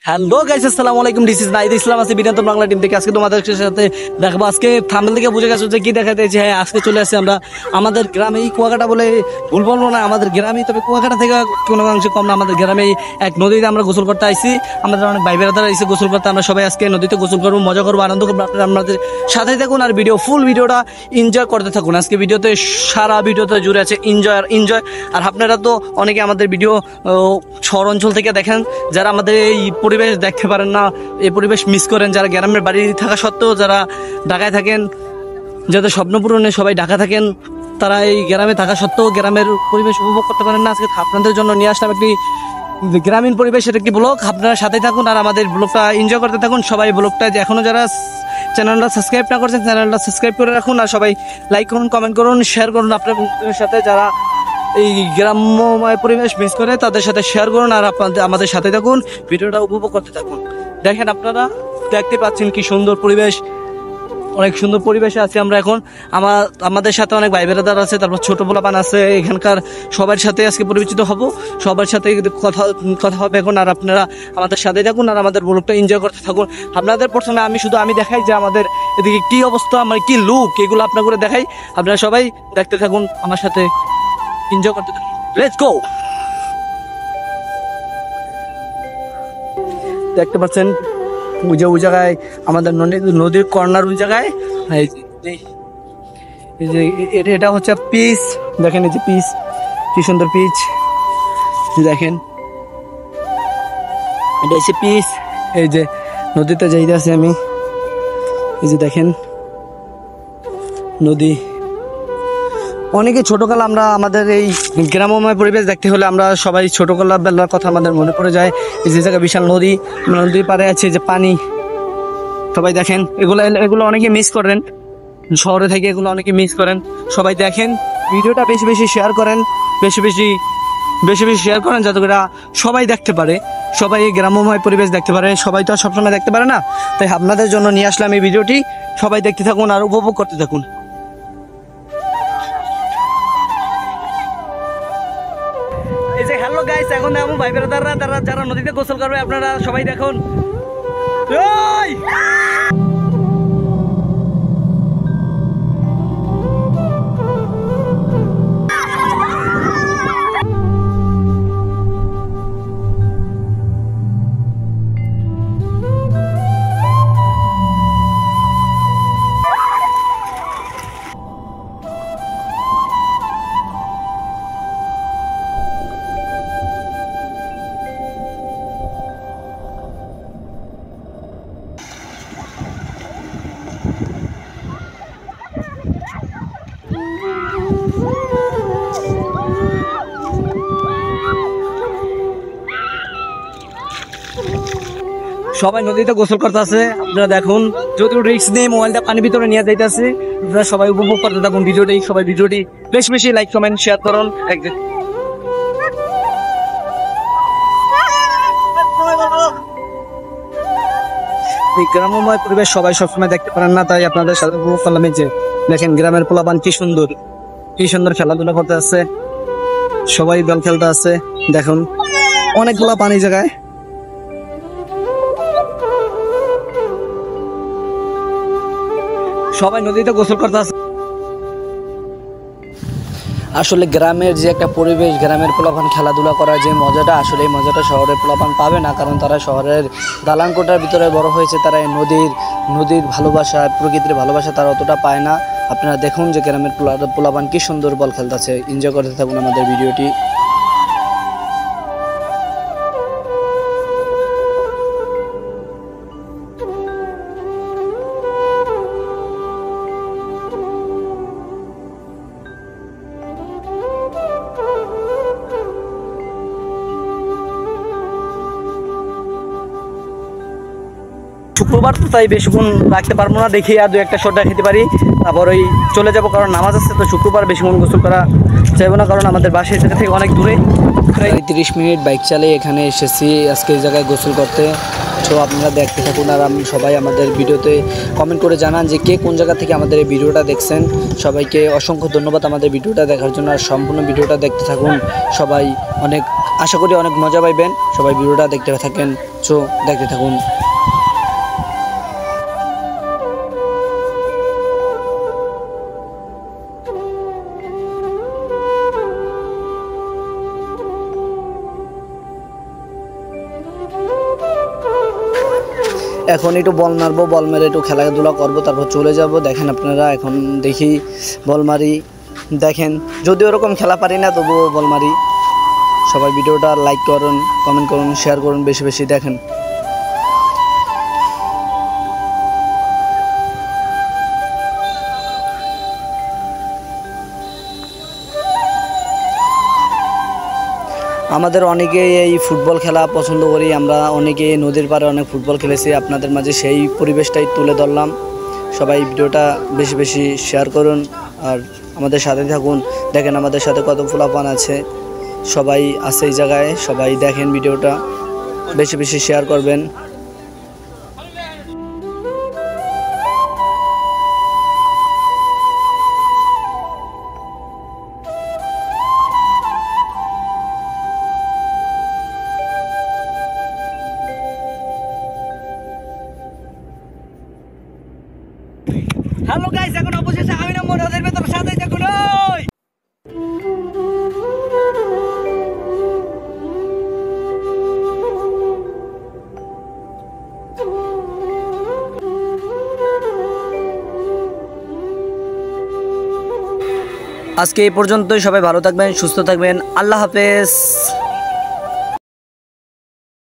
Hello guys, আসসালামু আলাইকুম। This is নাইদ ইসলাম, আছে বিনোদন বাংলা টিম থেকে। আজকে তোমাদের সাথে দেখবো, আজকে থাম্বনেল থেকে বুঝে গেছো যে কি দেখাতে। হ্যাঁ, আজকে চলে আসছে আমরা আমাদের গ্রামে। এই কুয়াকাটা বলে ভুল বলবো না, আমাদের গ্রামে। তবে কুয়াকাটা থেকে কোনো অংশে কম না, আমাদের গ্রামে এক নদীতে আমরা গোসল করতে আইছি। আমাদের অনেক ভাই বেড়াদারা এসে গোসল করতে। আমরা সবাই আজকে নদীতে গোসল করবো, মজা করবো, আনন্দ করবো। আপনারা আমাদের সাথে থাকুন আর ফুল ভিডিওটা এনজয় করতে থাকুন। আজকে ভিডিওতে সারা ভিডিওতে জুড়ে আছে এনজয় আর এনজয়। আর আপনারা তো অনেকে আমাদের ভিডিও শহর অঞ্চল থেকে দেখেন, যারা আমাদের এই পরিবেশ দেখতে পারেন না, এই পরিবেশ মিস করেন। যারা গ্রামের বাড়ি থাকা সত্ত্বেও যারা ঢাকায় থাকেন, যাদের স্বপ্ন পূরণে সবাই ঢাকা থাকেন, তারা এই গ্রামে থাকা সত্ত্বেও গ্রামের পরিবেশ উপভোগ করতে পারেন না। আজকে আপনাদের জন্য নিয়ে আসলাম একটি গ্রামীণ পরিবেশের একটি ব্লগ। আপনারা সাথে থাকুন আর আমাদের ব্লগটা এনজয় করতে থাকুন। সবাই ব্লগটা এখনও যারা চ্যানেলটা সাবস্ক্রাইব না করছেন, চ্যানেলটা সাবস্ক্রাইব করে রাখুন। আর সবাই লাইক করুন, কমেন্ট করুন, শেয়ার করুন আপনার বন্ধুদের সাথে। যারা এই গ্রাম্যময় পরিবেশ মিস করে তাদের সাথে শেয়ার করুন আর আমাদের সাথে থাকুন, ভিডিওটা উপভোগ করতে থাকুন। দেখেন, আপনারা দেখতে পাচ্ছেন কি সুন্দর পরিবেশ। অনেক সুন্দর পরিবেশে আছি আমরা এখন। আমাদের সাথে অনেক ভাই বেড়াদার আছে, তারপর ছোট পোলাপান আছে। এখানকার সবার সাথে আজকে পরিচিত হব, সবার সাথে কথা হবে এখন। আর আপনারা আমাদের সাথে থাকুন আর আমাদের ব্লগটা এনজয় করতে থাকুন। আপনাদের প্রথমে আমি দেখাই যে আমাদের এদিকে কি অবস্থা, আমার কি লুক, এগুলো আপনার করে দেখাই। আপনারা সবাই দেখতে থাকুন, আমার সাথে এনজয় করতে থাকুন। Let's go. দেখতে পাচ্ছেন ওই জায়গায় আমাদের নদীর কর্নার, ওই জায়গায় এটা হচ্ছে পিচ। দেখেন এই যে পিচ, কি সুন্দর পিচ। দেখেন এটা হচ্ছে পিচ। এই যে নদীতে যাইতে আছি আমি। এই যে দেখেন নদী। অনেকে ছোটকাল আমরা আমাদের এই গ্রামময় পরিবেশ দেখতে হলে আমরা সবাই ছোটকালের বেলার কথা আমাদের মনে পড়ে যায়। এই যে জায়গায় বিশাল নদী, নদীর পাড়ে আছে যে পানি। সবাই দেখেন, এগুলো অনেকে মিস করেন, শহরে থেকে এগুলো অনেকে মিস করেন। সবাই দেখেন, ভিডিওটা বেশি বেশি শেয়ার করেন, বেশি বেশি শেয়ার করেন, যাতে করে সবাই দেখতে পারে, সবাই এই গ্রাম্যময় পরিবেশ দেখতে পারে। সবাই তো আর সবসময় দেখতে পারে না, তাই আপনাদের জন্য নিয়ে আসলাম এই ভিডিওটি। সবাই দেখতে থাকুন আর উপভোগ করতে থাকুন। এই যে হ্যালো গাইস, এখন দেখুন ভাই বেড়াদাররা যারা নদীতে গোসল করবে, আপনারা সবাই দেখুন। সবাই নদীতে গোসল করতেছে, আপনারা দেখুন। যদিও রিস্ক নেই, মোবাইলটা পানির ভিতরে নিয়ে যাইতেছে। আপনারা সবাই উপভোগ করতে থাকুন ভিডিওটি। সবাই ভিডিওটি বেশি বেশি লাইক, কমেন্ট, শেয়ার করুন। এই গ্রামময় পরিবেশ সবাই সবসময় দেখতে পারেন না, তাই আপনাদের সাথে উপভোগ করলাম। এই যে দেখেন গ্রামের পোলাপান কি সুন্দর খেলাধুলা করতে আছে, সবাই বল খেলতে আছে। দেখুন অনেকগুলা পানি জায়গায়। সবাই নদীতে গোসল করতে আছে। আসলে গ্রামের যে একটা পরিবেশ, গ্রামের পোলাপান খেলাধুলা করার যে মজাটা, আসলে এই মজাটা শহরের পোলাপান পাবে না, কারণ তারা শহরের দালান কোঠার ভিতরে বড় হয়েছে। তারা এই নদীর ভালোবাসা, প্রকৃতির ভালোবাসা তারা অতটা পায় না। আপনারা দেখুন যে গ্রামের পোলাপান কি সুন্দর বল খেলতেছে। এনজয় করতে থাকুন আমাদের ভিডিওটি। শুক্রবার তো, তাই বেশিক্ষণ রাখতে পারবো না, দেখি আর দু একটা শট খেতে পারি, তারপর ওই চলে যাবো, কারণ নামাজ আছে। তো শুক্রবার বেশিক্ষণ গোসল করা চাইবো না, কারণ আমাদের বাসা এই জায়গা থেকে অনেক দূরে। প্রায় 30 মিনিট বাইক চালিয়ে এখানে এসেছি আজকে এই জায়গায় গোসল করতে। তো আপনারা দেখতে থাকুন, আর সবাই আমাদের ভিডিওতে কমেন্ট করে জানান যে কে কোন জায়গা থেকে আমাদের এই ভিডিওটা দেখছেন। সবাইকে অসংখ্য ধন্যবাদ আমাদের ভিডিওটা দেখার জন্য, আর সম্পূর্ণ ভিডিওটা দেখতে থাকুন। সবাই অনেক আশা করি অনেক মজা পাইবেন। সবাই ভিডিওটা দেখতে থাকেন, সো দেখতে থাকুন। এখন একটু বল মারবো, বল মেরে একটু খেলাধুলা করবো, তারপর চলে যাব। দেখেন আপনারা, এখন দেখি বল মারি। দেখেন যদি ওরকম খেলা পারি না তবুও বল মারি। সবাই ভিডিওটা লাইক করুন, কমেন্ট করুন, শেয়ার করুন বেশি বেশি। দেখেন আমাদের অনেকেই এই ফুটবল খেলা পছন্দ করি। আমরা অনেকেই নদীর পাড়ে অনেক ফুটবল খেলেছি, আপনাদের মাঝে সেই পরিবেশটাই তুলে ধরলাম। সবাই ভিডিওটা বেশি বেশি শেয়ার করুন আর আমাদের সাথে থাকুন। দেখেন আমাদের সাথে কত ফুলাপান আছে, সবাই আছে এই জায়গায়। সবাই দেখেন ভিডিওটা, বেশি বেশি শেয়ার করবেন। হ্যালো গাইস, এখন অবশেষে আমি না মনে ওদের ভেতর সাথে থাকুন। আজকে এই পর্যন্তই। সবাই ভালো থাকবেন, সুস্থ থাকবেন। আল্লাহ হাফেজ।